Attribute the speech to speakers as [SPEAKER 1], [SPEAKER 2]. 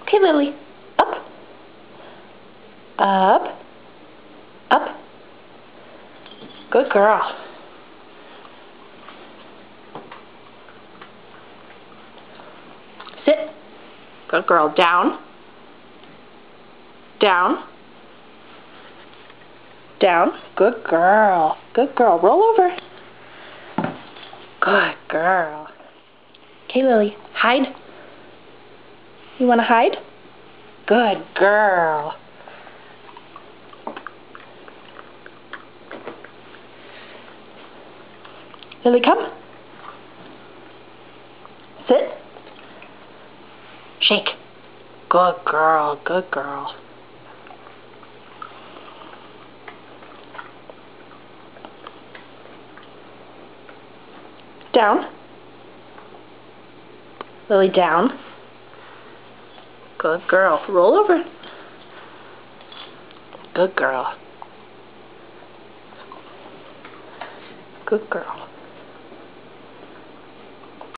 [SPEAKER 1] Okay, Lily. Up. Up. Up. Good girl. Sit. Good girl. Down. Down. Down. Good girl. Good girl. Roll over. Good girl. Okay, Lily. Hide. You want to hide? Good girl. Lily, come. Sit. Shake. Good girl. Good girl. Down. Lily, down. Good girl. Roll over. Good girl. Good girl.